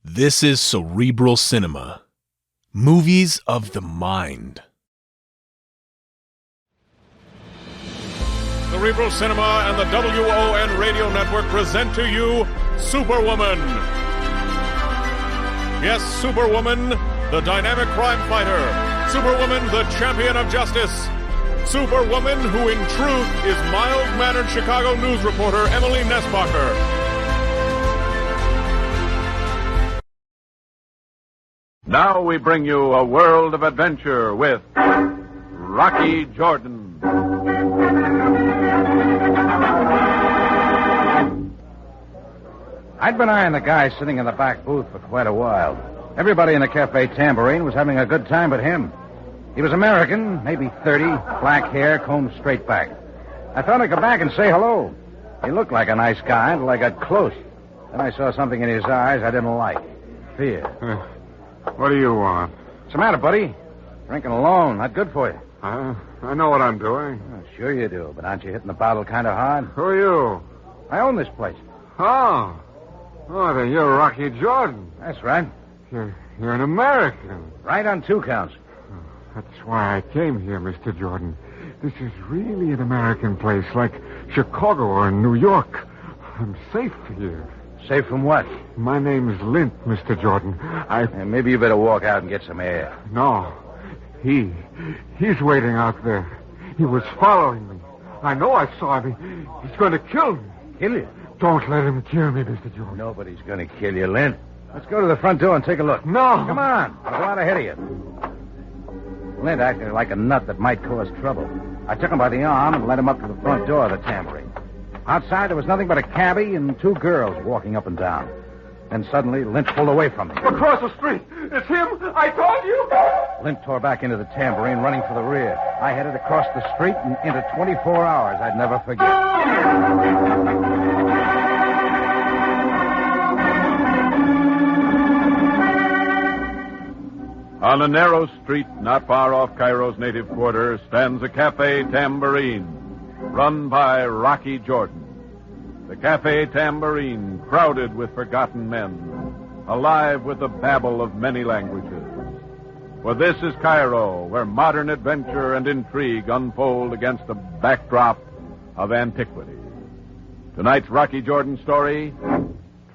This is Cerebral Cinema. Movies of the mind. Cerebral Cinema and the WON Radio Network present to you Superwoman. Yes, Superwoman, the dynamic crime fighter. Superwoman, the champion of justice. Superwoman, who in truth is mild-mannered Chicago news reporter Emily Nesbacher. Now we bring you a world of adventure with Rocky Jordan. I'd been eyeing the guy sitting in the back booth for quite a while. Everybody in the Cafe Tambourine was having a good time but him. He was American, maybe 30, black hair, combed straight back. I thought I'd go back and say hello. He looked like a nice guy until I got close. Then I saw something in his eyes I didn't like. Fear. What do you want? What's the matter, buddy? Drinking alone, not good for you. I know what I'm doing. Oh, sure you do, but aren't you hitting the bottle kind of hard? Who are you? I own this place. Oh, then you're Rocky Jordan. That's right. You're an American. Right on 2 counts. That's why I came here, Mr. Jordan. This is really an American place, like Chicago or New York. I'm safe here. Safe from what? My name's Lint, Mr. Jordan. Maybe you better walk out and get some air. No. He's waiting out there. He was following me. I know I saw him. He's going to kill me. Kill you? Don't let him kill me, Mr. Jordan. Nobody's going to kill you, Lint. Let's go to the front door and take a look. No. Come on. I'll go out ahead of you. Lint acted like a nut that might cause trouble. I took him by the arm and led him up to the front door of the Tambourine. Outside, there was nothing but a cabbie and 2 girls walking up and down. Then suddenly, Lint pulled away from me. Across the street. It's him. I told you. Lint tore back into the Tambourine, running for the rear. I headed across the street and into 24 hours I'd never forget. On a narrow street not far off Cairo's native quarter stands a Cafe Tambourine, run by Rocky Jordan. The Cafe Tambourine, crowded with forgotten men, alive with the babble of many languages. For this is Cairo, where modern adventure and intrigue unfold against a backdrop of antiquity. Tonight's Rocky Jordan story,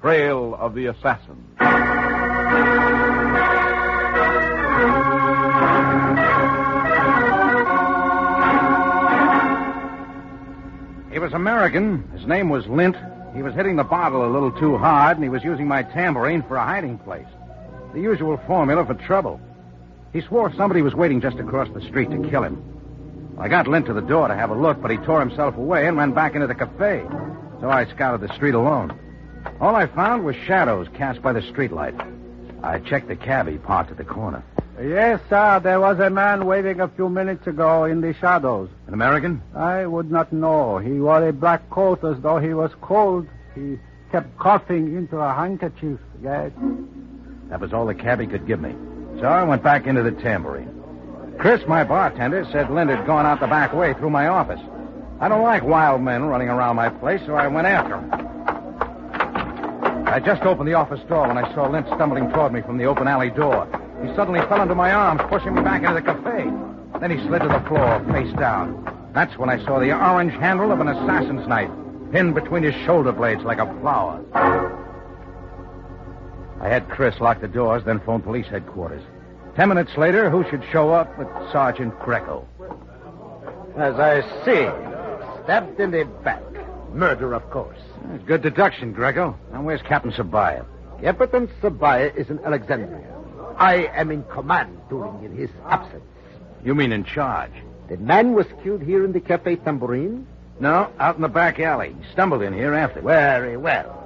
Trail of the Assassin. He was American. His name was Lint. He was hitting the bottle a little too hard, and he was using my tambourine for a hiding place. The usual formula for trouble. He swore somebody was waiting just across the street to kill him. I got Lint to the door to have a look, but he tore himself away and went back into the cafe. So I scouted the street alone. All I found was shadows cast by the streetlight. I checked the cabbie parked at the corner. Yes, sir. There was a man waiting a few minutes ago in the shadows. An American? I would not know. He wore a black coat as though he was cold. He kept coughing into a handkerchief. Yes. That was all the cabbie could give me. So I went back into the Tambourine. Chris, my bartender, said Lint had gone out the back way through my office. I don't like wild men running around my place, so I went after him. I just opened the office door when I saw Lint stumbling toward me from the open alley door. He suddenly fell into my arms, pushing me back into the cafe. Then he slid to the floor, face down. That's when I saw the orange handle of an assassin's knife, pinned between his shoulder blades like a flower. I had Chris lock the doors, then phone police headquarters. 10 minutes later, who should show up but Sergeant Greco. As I see, stabbed in the back. Murder, of course. Good deduction, Greco. Now, where's Captain Sabaya? Captain Sabaya is in Alexandria. I am in command during in his absence. You mean in charge? The man was killed here in the Cafe Tambourine? No, out in the back alley. He stumbled in here after. Very well.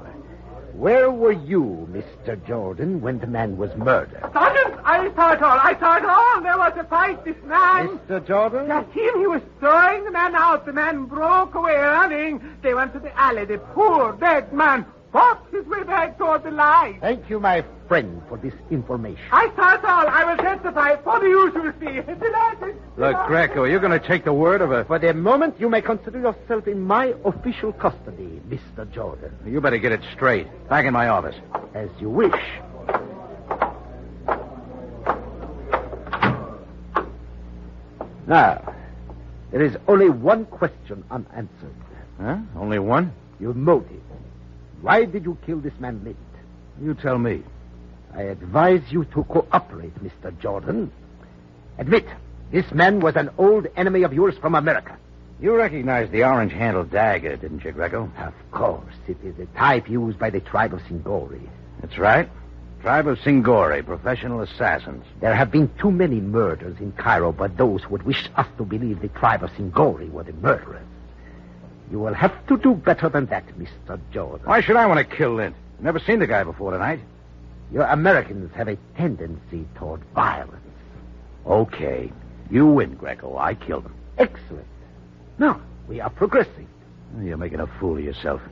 Where were you, Mr. Jordan, when the man was murdered? Sergeant, I saw it all. There was a fight. This man... Mr. Jordan? Just him. He was throwing the man out. The man broke away running. They went to the alley. The poor dead man fought his way back toward the light. Thank you, my friend, for this information. I saw it all. I will testify for the usual fee. Delighted. Look, Greco, you're going to take the word of a... For the moment, you may consider yourself in my official custody, Mr. Jordan. You better get it straight. Back in my office. As you wish. Now, there is only one question unanswered. Huh? Only one? Your motive. Why did you kill this man Lint? You tell me. I advise you to cooperate, Mr. Jordan. Admit, this man was an old enemy of yours from America. You recognize the orange-handled dagger, didn't you, Greco? Of course. It is the type used by the tribe of Singori. That's right. Tribe of Singori, professional assassins. There have been too many murders in Cairo, but those would wish us to believe the tribe of Singori were the murderers. You will have to do better than that, Mr. Jordan. Why should I want to kill Lint? Never seen the guy before tonight. You Americans have a tendency toward violence. Okay. You win, Greco. I killed him. Excellent. Now, we are progressing. You're making a fool of yourself.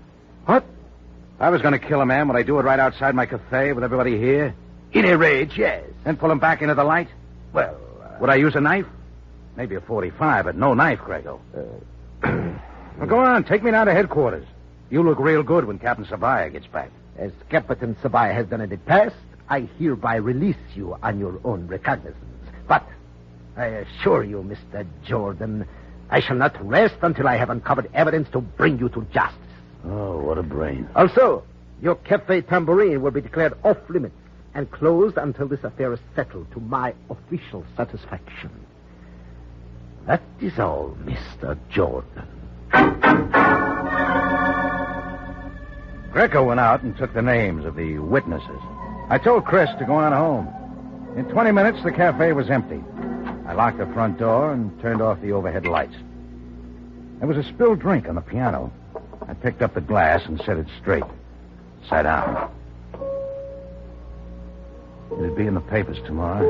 What? If I was going to kill a man, would I do it right outside my cafe with everybody here? In a rage, yes. Then pull him back into the light? Well, would I use a knife? Maybe a .45, but no knife, Greco. Well, go on. Take me down to headquarters. You look real good when Captain Sabaya gets back. As Captain Sabaya has done in the past, I hereby release you on your own recognizance. But I assure you, Mr. Jordan, I shall not rest until I have uncovered evidence to bring you to justice. Oh, what a brain. Also, your Cafe Tambourine will be declared off limits and closed until this affair is settled to my official satisfaction. That is all, Mr. Jordan. Greco went out and took the names of the witnesses. I told Chris to go on home. In 20 minutes, the cafe was empty. I locked the front door and turned off the overhead lights. There was a spilled drink on the piano. I picked up the glass and set it straight. Sat down. It'd be in the papers tomorrow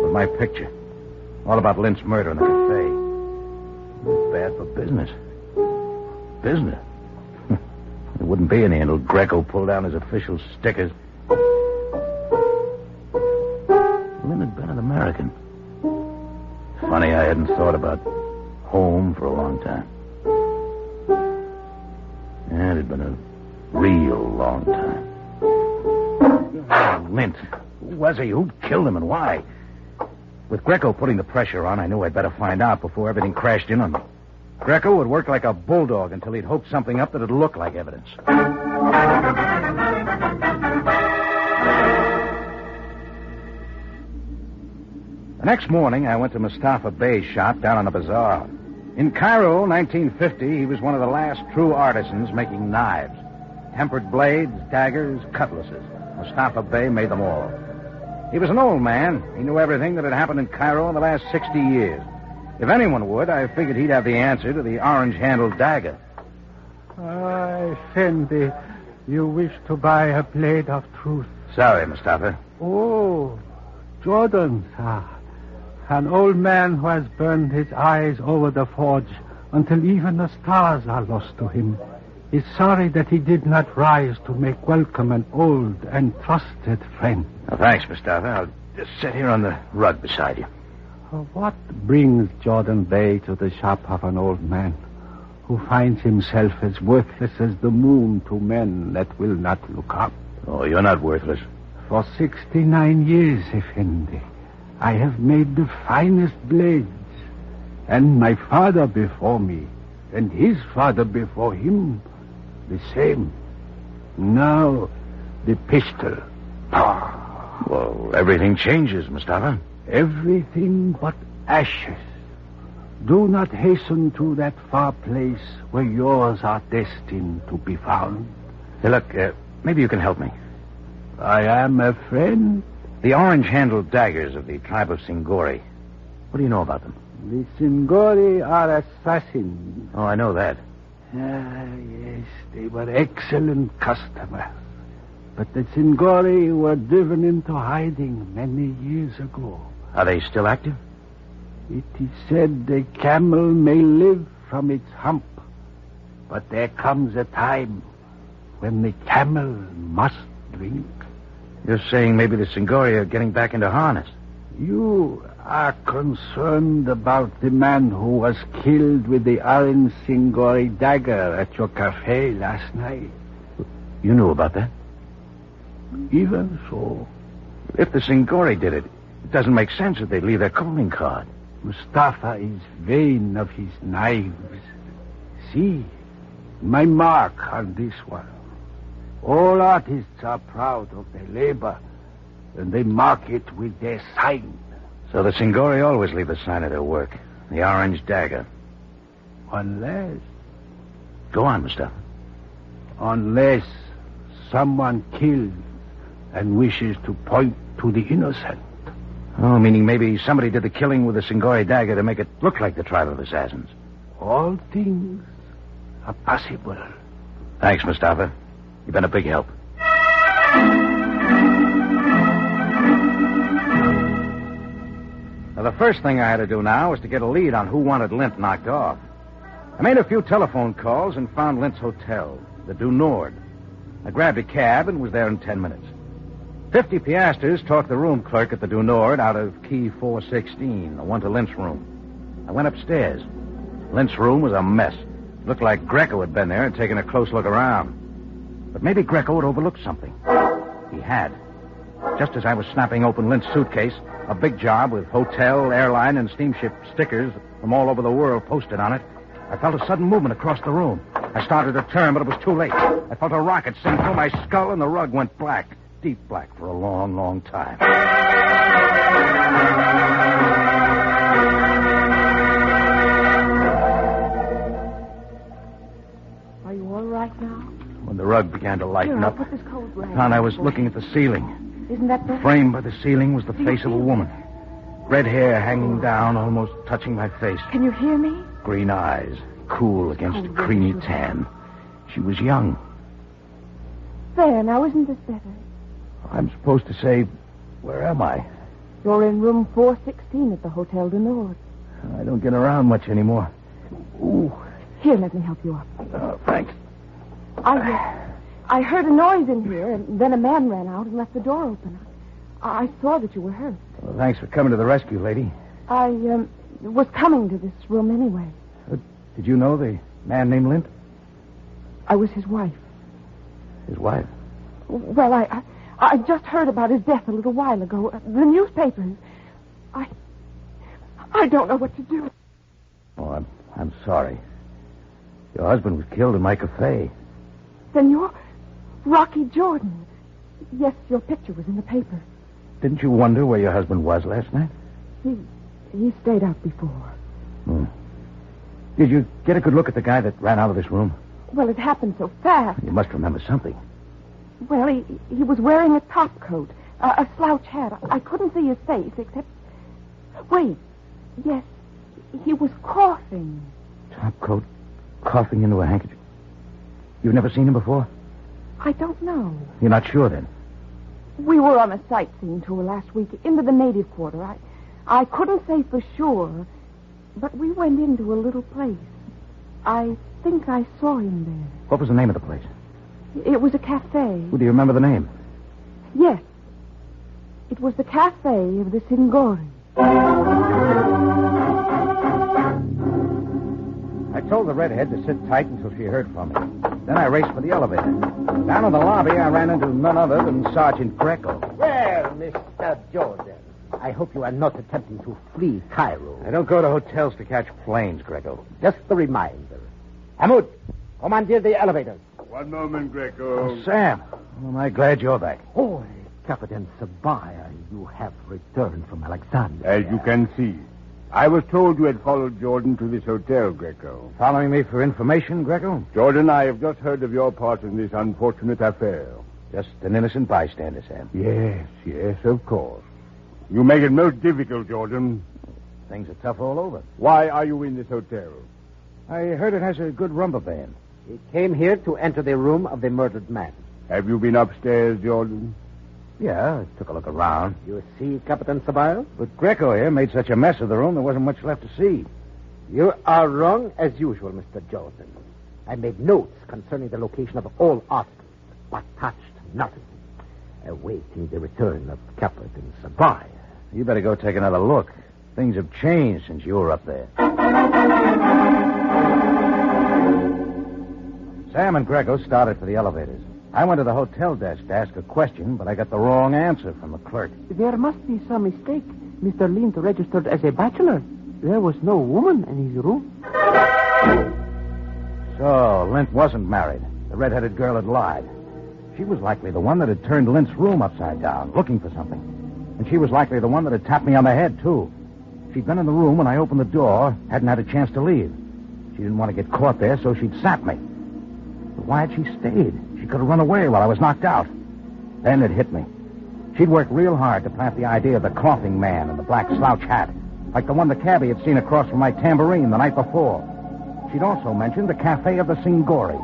with my picture. All about Lint's murder in the cafe. It's bad for business. Business? There wouldn't be any until Greco pulled down his official stickers. Lint had been an American. Funny I hadn't thought about home for a long time. Yeah, it had been a real long time. Oh, Lint. Who was he? Who killed him and why? With Greco putting the pressure on, I knew I'd better find out before everything crashed in on me. Greco would work like a bulldog until he'd hooked something up that'd look like evidence. The next morning, I went to Mustafa Bey's shop down on the bazaar. In Cairo, 1950, he was one of the last true artisans making knives. Tempered blades, daggers, cutlasses. Mustafa Bey made them all. He was an old man. He knew everything that had happened in Cairo in the last 60 years. If anyone would, I figured he'd have the answer to the orange-handled dagger. Effendi, you wish to buy a blade of truth. Sorry, Mustafa. Oh, Jordan, sir. An old man who has burned his eyes over the forge until even the stars are lost to him is sorry that he did not rise to make welcome an old and trusted friend. Well, thanks, Mustafa. I'll just sit here on the rug beside you. What brings Jordan Bey to the shop of an old man who finds himself as worthless as the moon to men that will not look up? Oh, you're not worthless. For 69 years, Effendi, I have made the finest blades. And my father before me, and his father before him, the same. Now, the pistol. Well, everything changes, Mustafa. Everything but ashes. Do not hasten to that far place where yours are destined to be found. Hey, look, maybe you can help me. I am a friend. The orange-handled daggers of the tribe of Singori. What do you know about them? The Singori are assassins. Oh, I know that. Yes, they were excellent customers. But the Singori were driven into hiding many years ago. Are they still active? It is said the camel may live from its hump, but there comes a time when the camel must drink. You're saying maybe the Singori are getting back into harness. You are concerned about the man who was killed with the orange Singori dagger at your cafe last night. You knew about that? Even so. If the Singori did it, it doesn't make sense that they'd leave their calling card. Mustafa is vain of his knives. See, my mark on this one. All artists are proud of their labor, and they mark it with their sign. So the Singori always leave the sign of their work. The orange dagger. Unless Go on, Mustafa. Someone kills and wishes to point to the innocent. Oh, meaning maybe somebody did the killing with the Singori dagger to make it look like the tribe of assassins. All things are possible. Thanks, Mustafa. You've been a big help. Now, the first thing I had to do now was to get a lead on who wanted Lint knocked off. I made a few telephone calls and found Lint's hotel, the Du Nord. I grabbed a cab and was there in 10 minutes. 50 piastres talked the room clerk at the Du Nord out of key 416, the one to Lint's room. I went upstairs. Lint's room was a mess. It looked like Greco had been there and taken a close look around. But maybe Greco had overlooked something. He had. Just as I was snapping open Lint's suitcase, a big job with hotel, airline, and steamship stickers from all over the world posted on it, I felt a sudden movement across the room. I started to turn, but it was too late. I felt a rocket sing through my skull, and the rug went black, deep black, for a long, long time. Are you all right now? When the rug began to lighten Here, up, I'll put this cold rag I found I on was for looking you. at the ceiling. Isn't that better? Framed by the ceiling was the face of a woman. Red hair hanging down, almost touching my face. Can you hear me? Green eyes, cool against a Oh, creamy yes, you tan. She was young. There, now isn't this better? I'm supposed to say, where am I? You're in room 416 at the Hotel du Nord. I don't get around much anymore. Ooh, Here, let me help you up. thanks. I heard a noise in here, and then a man ran out and left the door open. I saw that you were hurt. Well, thanks for coming to the rescue, lady. I was coming to this room anyway. Did you know the man named Lint? I was his wife. His wife? Well, I just heard about his death a little while ago. The newspapers. I don't know what to do. Oh, I'm sorry. Your husband was killed in my cafe. Then you're Rocky Jordan. Yes, your picture was in the paper. Didn't you wonder where your husband was last night? He stayed out before. Did you get a good look at the guy that ran out of this room? Well, it happened so fast. You must remember something. Well, he was wearing a top coat, a slouch hat. I couldn't see his face except... Wait. Yes, he was coughing. Top coat, coughing into a handkerchief. You've never seen him before? I don't know. You're not sure, then? We were on a sightseeing tour last week into the native quarter. I couldn't say for sure, but we went into a little place. I think I saw him there. What was the name of the place? It was a cafe. Well, do you remember the name? Yes. It was the cafe of the Singori. I told the redhead to sit tight until she heard from me. Then I raced for the elevator. Down in the lobby, I ran into none other than Sergeant Greco. Well, Mr. Jordan, I hope you are not attempting to flee Cairo. I don't go to hotels to catch planes, Greco. Just a reminder. Hamoud, commandeer the elevators. One moment, Greco. Sam, am I glad you're back. Oh, Captain Sabaya, you have returned from Alexandria. As you can see, I was told you had followed Jordan to this hotel, Greco. Following me for information, Greco? Jordan, I have just heard of your part in this unfortunate affair. Just an innocent bystander, Sam. Yes, of course. You make it most difficult, Jordan. Things are tough all over. Why are you in this hotel? I heard it has a good rumba band. He came here to enter the room of the murdered man. Have you been upstairs, Jordan? Yeah, I took a look around. You see, Captain Sabaya? But Greco here made such a mess of the room, there wasn't much left to see. You are wrong as usual, Mr. Jordan. I made notes concerning the location of all articles, but touched nothing. Awaiting the return of Captain Sabaya. You better go take another look. Things have changed since you were up there. Sam and Greco started for the elevators. I went to the hotel desk to ask a question, but I got the wrong answer from the clerk. There must be some mistake. Mr. Lint registered as a bachelor. there was no woman in his room. So, Lint wasn't married. The red-headed girl had lied. She was likely the one that had turned Lint's room upside down, looking for something. And she was likely the one that had tapped me on the head, too. She'd been in the room when I opened the door, hadn't had a chance to leave. She didn't want to get caught there, so she'd sat me. But why had she stayed? She could have run away while I was knocked out. Then it hit me. She'd worked real hard to plant the idea of the coughing man in the black slouch hat, like the one the cabbie had seen across from my tambourine the night before. She'd also mentioned the Cafe of the Singori.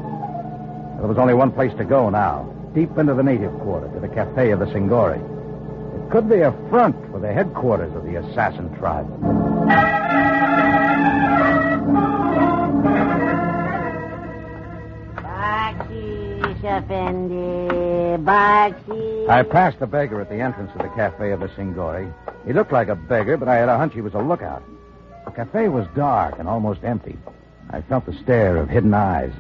There was only one place to go now, deep into the native quarter, to the Cafe of the Singori. It could be a front for the headquarters of the assassin tribe. Bakshish, Effendi, bakshish. I passed the beggar at the entrance of the Cafe of the Singori. He looked like a beggar, but I had a hunch he was a lookout. The cafe was dark and almost empty. I felt the stare of hidden eyes.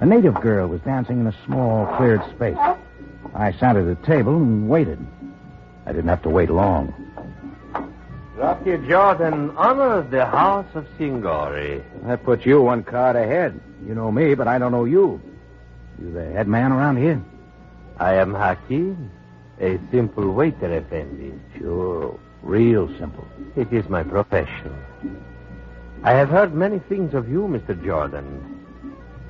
A native girl was dancing in a small, cleared space. I sat at a table and waited. I didn't have to wait long. Rocky Jordan honors the house of Singori. That puts you one card ahead. You know me, but I don't know you. You the head man around here? I am Hakim, a simple waiter, Effendi. Sure, real simple. It is my profession. I have heard many things of you, Mr. Jordan.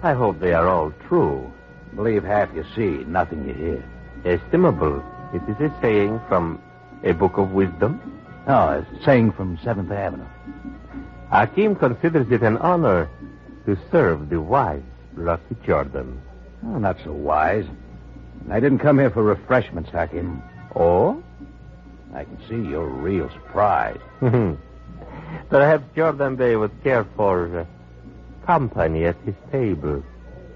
I hope they are all true. Believe half you see, nothing you hear. Estimable. It is a saying from a book of wisdom. Oh, it's a saying from 7th Avenue. Hakim considers it an honor to serve the wise Rocky Jordan. Oh, not so wise. I didn't come here for refreshments, Hakim. Oh? I can see you're real surprised. Perhaps Jordan Bey would care for company at his table.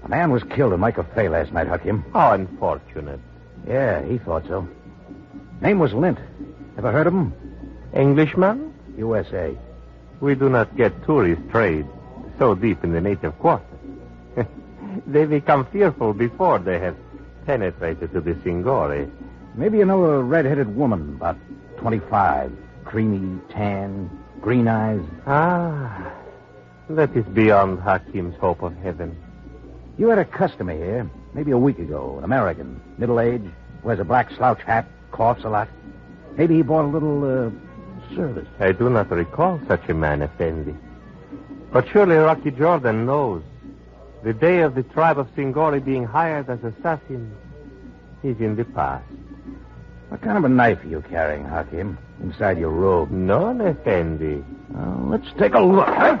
A man was killed in my cafe last night, Hakim. How unfortunate. Yeah, he thought so. Name was Lint. Ever heard of him? Englishman? USA. We do not get tourist trade so deep in the native quarter. They become fearful before they have penetrated to the Singori. Maybe you know a red-headed woman, about 25. Creamy, tan, green eyes. Ah, that is beyond Hakim's hope of heaven. You had a customer here, maybe a week ago, an American, middle-aged, wears a black slouch hat, coughs a lot. Maybe he bought a little, service. I do not recall such a man, Effendi. But surely Rocky Jordan knows. The day of the tribe of Singori being hired as assassins is in the past. What kind of a knife are you carrying, Hakim? Inside your robe? None, Effendi. Well, let's take a look. Yeah,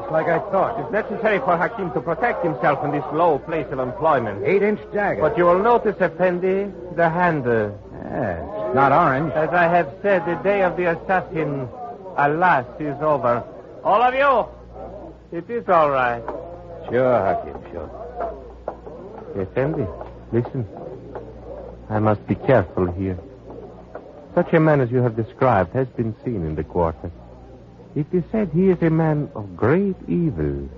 just like I thought. It's necessary for Hakim to protect himself in this low place of employment. 8-inch dagger. But you will notice, Effendi, the handle. Yeah, it's not orange. As I have said, the day of the assassin, alas, is over. All of you, it is all right. Sure, Hakim, sure. Effendi, listen. I must be careful here. Such a man as you have described has been seen in the quarter. It is said he is a man of great evil.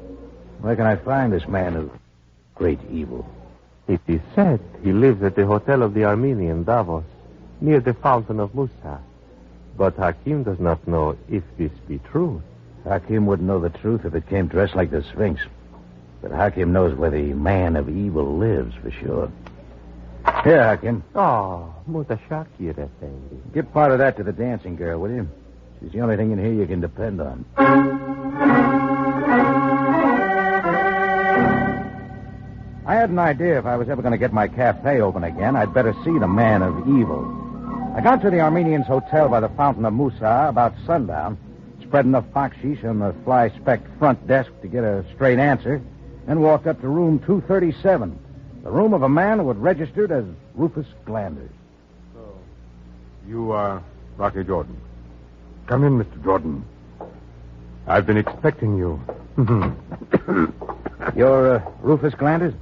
Where can I find this man of great evil? It is said he lives at the Hotel of the Armenian, Davos, near the Fountain of Musa. But Hakim does not know if this be true. Hakim wouldn't know the truth if it came dressed like the Sphinx. But Hakim knows where the man of evil lives, for sure. Here, Hakim. Oh, Mutashakir, Effendi. Give part of that to the dancing girl, will you? She's the only thing in here you can depend on. I had an idea if I was ever going to get my cafe open again, I'd better see the man of evil. I got to the Armenians' hotel by the Fountain of Musa about sundown, spread enough bakshish on the fly-specked front desk to get a straight answer, then walked up to room 237, the room of a man who had registered as Rufus Glanders. So, you are Rocky Jordan. Come in, Mr. Jordan. I've been expecting you. You're Rufus Glanders?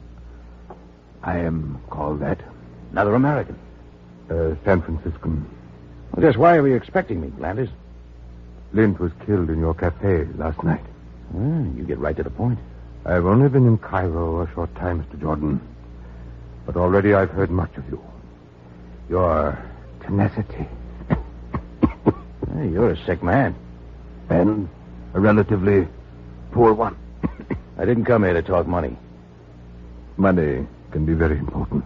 I am called that. Another American. San Franciscan. Well, just why were you expecting me, Glanders? Lint was killed in your cafe last night. You get right to the point. I've only been in Cairo a short time, Mr. Jordan. But already I've heard much of you. Your tenacity. Hey, you're a sick man. And a relatively poor one. I didn't come here to talk money. Money can be very important.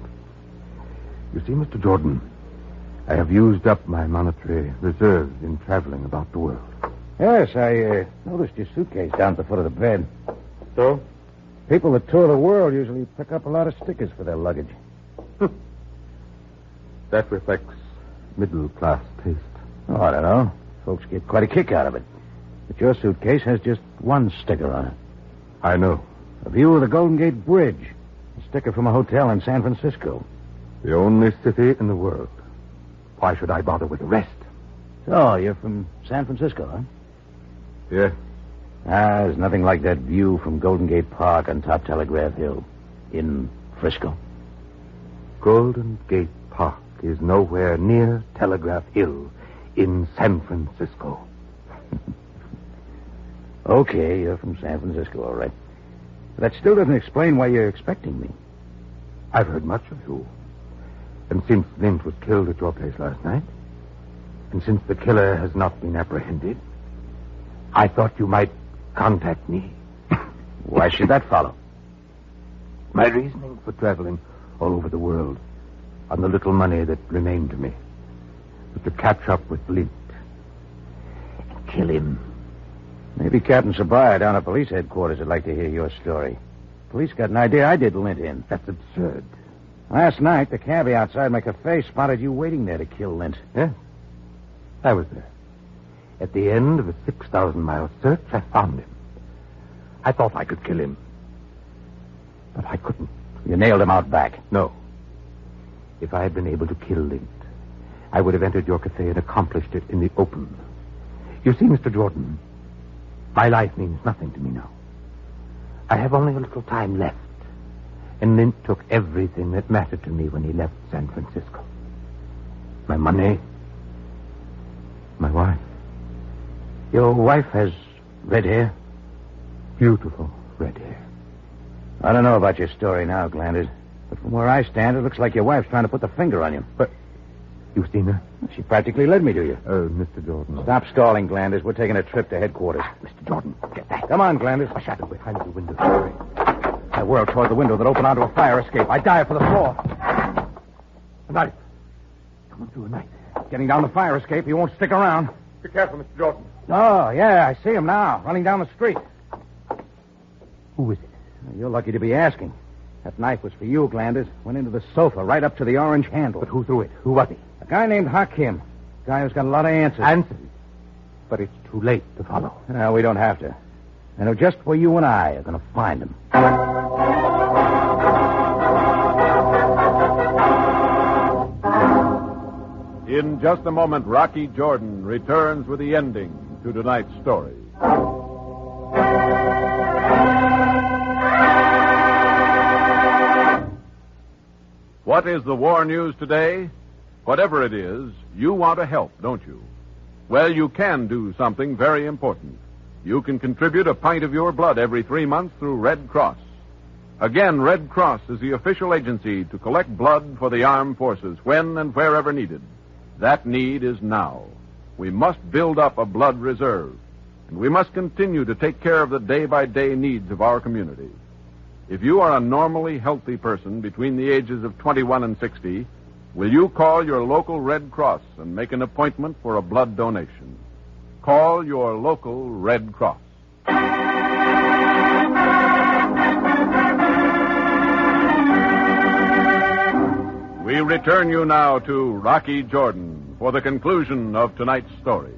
You see, Mr. Jordan, I have used up my monetary reserves in traveling about the world. Yes, I noticed your suitcase down at the foot of the bed. So? People that tour the world usually pick up a lot of stickers for their luggage. That reflects middle-class taste. Oh, I don't know. Folks get quite a kick out of it. But your suitcase has just one sticker on it. I know. A view of the Golden Gate Bridge. A sticker from a hotel in San Francisco. The only city in the world. Why should I bother with the rest? So, you're from San Francisco, huh? Yes. There's nothing like that view from Golden Gate Park on top Telegraph Hill in Frisco. Golden Gate Park is nowhere near Telegraph Hill in San Francisco. Okay, you're from San Francisco, all right. But that still doesn't explain why you're expecting me. I've heard much of you. And since Lint was killed at your place last night, and since the killer has not been apprehended, I thought you might contact me. Why should that follow? My reasoning for traveling all over the world on the little money that remained to me was to catch up with Lint and kill him. Maybe Captain Sabaya down at police headquarters would like to hear your story. Police got an idea I did Lint in. That's absurd. Last night, the cabbie outside my cafe spotted you waiting there to kill Lint. Yes. I was there. At the end of a 6,000-mile search, I found him. I thought I could kill him. But I couldn't. You nailed him out back? No. If I had been able to kill Lint, I would have entered your cafe and accomplished it in the open. You see, Mr. Jordan, my life means nothing to me now. I have only a little time left. And Lint took everything that mattered to me when he left San Francisco. My money. My wife. Your wife has red hair? Beautiful red hair. I don't know about your story now, Glanders. But from where I stand, it looks like your wife's trying to put the finger on you. But you've seen her? She practically led me to you. Oh, Mr. Jordan. Stop stalling, Glanders. We're taking a trip to headquarters. Mr. Jordan, get back. Come on, Glanders. A shadow behind the window. I whirled toward the window that opened onto a fire escape. I dived for the floor. A knife. Coming through a knife. Getting down the fire escape, he won't stick around. Be careful, Mr. Jordan. Oh, yeah, I see him now, running down the street. Who is it? You're lucky to be asking. That knife was for you, Glanders. Went into the sofa, right up to the orange handle. But who threw it? Who was he? A guy named Hakim. A guy who's got a lot of answers. Answers? But it's too late to follow. No, we don't have to. I know just where you and I are going to find him. In just a moment, Rocky Jordan returns with the ending to tonight's story. What is the war news today? Whatever it is, you want to help, don't you? Well, you can do something very important. You can contribute a pint of your blood every 3 months through Red Cross. Again, Red Cross is the official agency to collect blood for the armed forces when and wherever needed. That need is now. We must build up a blood reserve, and we must continue to take care of the day-by-day needs of our community. If you are a normally healthy person between the ages of 21 and 60, will you call your local Red Cross and make an appointment for a blood donation? Call your local Red Cross. We return you now to Rocky Jordan for the conclusion of tonight's story.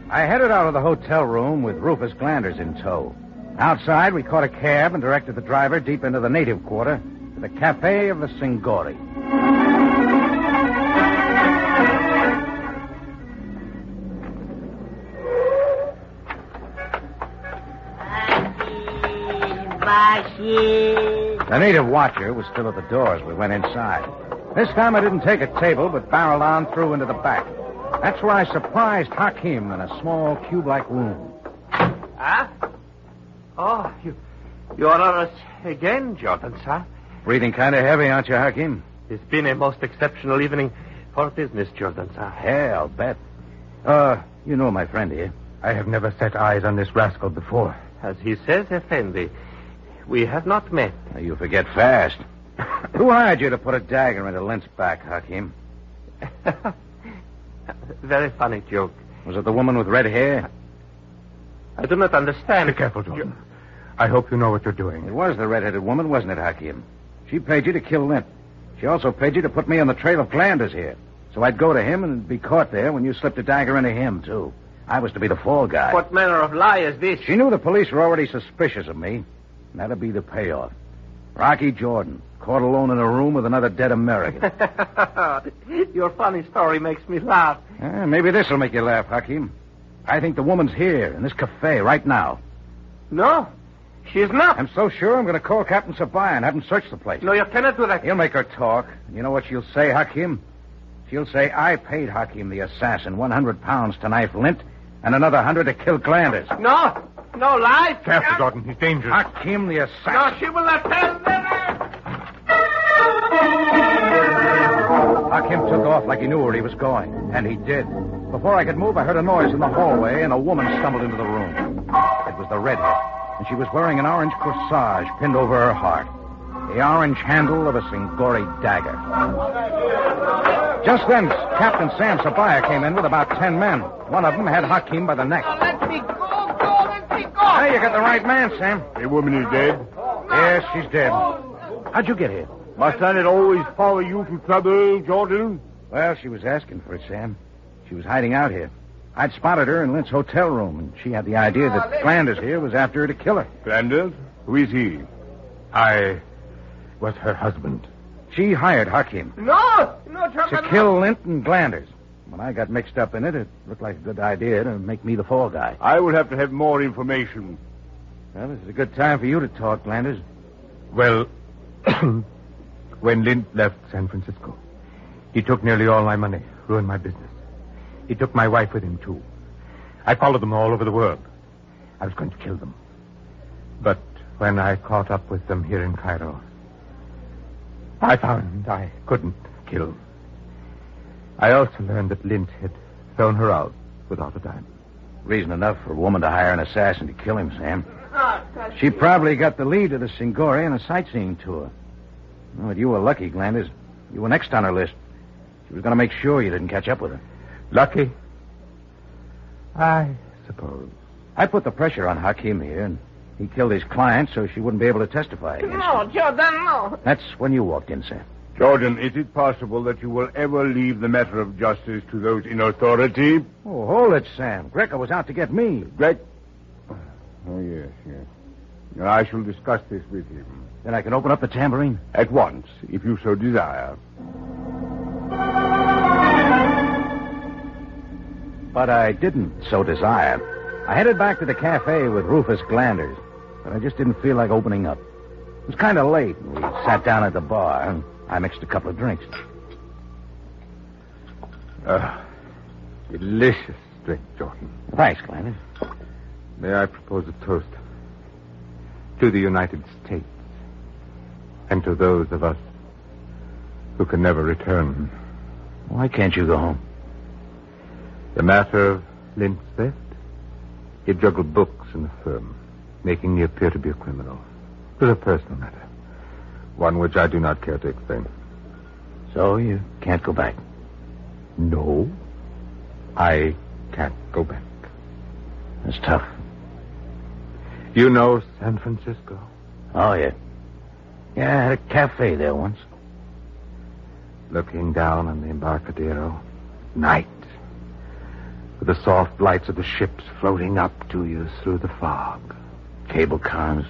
I headed out of the hotel room with Rufus Glanders in tow. Outside, we caught a cab and directed the driver deep into the native quarter to the Cafe of the Singori. The native watcher was still at the door as we went inside. This time I didn't take a table, but barreled on through into the back. That's where I surprised Hakim in a small cube-like room. Huh? Oh, You are us again, Jordan, sir. Breathing kind of heavy, aren't you, Hakim? It's been a most exceptional evening for business, Jordan, sir. Yeah, I'll bet. You know my friend here. I have never set eyes on this rascal before. As he says, Effendi, we have not met. Now, you forget fast. Who hired you to put a dagger into Lint's back, Hakim? Very funny joke. Was it the woman with red hair? I do not understand. Be careful, Jordan. I hope you know what you're doing. It was the red-headed woman, wasn't it, Hakim? She paid you to kill Lint. She also paid you to put me on the trail of Glanders here. So I'd go to him and be caught there when you slipped a dagger into him, too. I was to be the fall guy. What manner of lie is this? She knew the police were already suspicious of me. And that'd be the payoff. Rocky Jordan, caught alone in a room with another dead American. Your funny story makes me laugh. Maybe this'll make you laugh, Hakim. I think the woman's here, in this cafe, right now. No, she is not. I'm so sure I'm going to call Captain Sabaya and have him search the place. No, you cannot do that. He'll make her talk. You know what she'll say, Hakim? She'll say, I paid Hakim the assassin 100 pounds to knife Lint and another 100 to kill Glanders. No, lies. Careful, Jordan. He's dangerous. Hakim the assassin. No, she will not tell them. Hakim took off like he knew where he was going, and he did. Before I could move, I heard a noise in the hallway, and a woman stumbled into the room. It was the redhead, and she was wearing an orange corsage pinned over her heart. The orange handle of a Singori dagger. Just then, Captain Sam Sabaya came in with about 10 men. One of them had Hakim by the neck. Let me go, let me go. Hey, you got the right man, Sam. The woman is dead? Yes, she's dead. How'd you get here? Must I not always follow you to trouble, Jordan? Well, she was asking for it, Sam. She was hiding out here. I'd spotted her in Lint's hotel room, and she had the idea that Glanders here was after her to kill her. Glanders? Who is he? I was her husband. She hired Hakim No, to kill Lint and Glanders. When I got mixed up in it, it looked like a good idea to make me the fall guy. I will have to have more information. Well, this is a good time for you to talk, Glanders. Well, when Lint left San Francisco, he took nearly all my money, ruined my business. He took my wife with him, too. I followed them all over the world. I was going to kill them. But when I caught up with them here in Cairo, I found I couldn't kill. I also learned that Lint had thrown her out without a dime. Reason enough for a woman to hire an assassin to kill him, Sam. She probably got the lead of the Singori on a sightseeing tour. Oh, but you were lucky, Glanders. You were next on her list. She was going to make sure you didn't catch up with her. Lucky? I suppose. I put the pressure on Hakim here, and he killed his client so she wouldn't be able to testify against him. No, Jordan, no. That's when you walked in, Sam. Jordan, is it possible that you will ever leave the matter of justice to those in authority? Oh, hold it, Sam. Greco was out to get me. Oh, yes. I shall discuss this with him. Then I can open up the tambourine? At once, if you so desire. But I didn't so desire. I headed back to the cafe with Rufus Glanders, but I just didn't feel like opening up. It was kind of late, and we sat down at the bar, and I mixed a couple of drinks. Delicious drink, Jordan. Thanks, Glanders. May I propose a toast to the United States and to those of us who can never return. Why can't you go home? The matter of Lint's theft? He juggled books in the firm, making me appear to be a criminal. It was a personal matter, one which I do not care to explain. So you can't go back? No, I can't go back. That's tough. You know San Francisco? Oh, yeah. Yeah, I had a cafe there once. Looking down on the Embarcadero, night, with the soft lights of the ships floating up to you through the fog. Cable cars,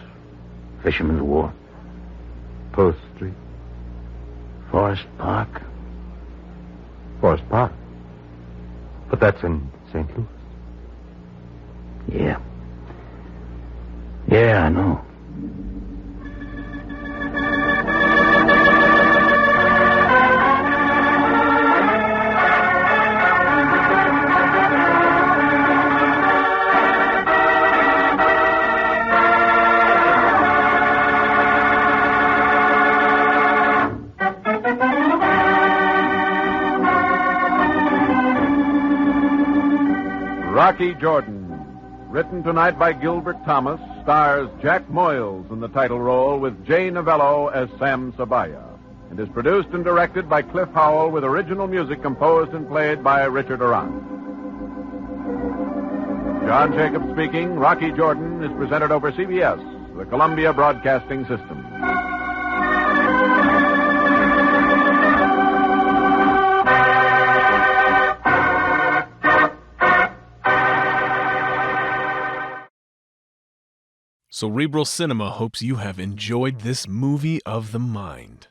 Fisherman's Wharf. Post Street. Forest Park. Forest Park? But that's in St. Louis. Yeah. Yeah, I know. Rocky Jordan, written tonight by Gilbert Thomas, stars Jack Moyles in the title role with Jay Novello as Sam Sabaya, and is produced and directed by Cliff Howell with original music composed and played by Richard Arant. John Jacobs speaking. Rocky Jordan is presented over CBS, the Columbia Broadcasting System. Cerebral Cinema hopes you have enjoyed this movie of the mind.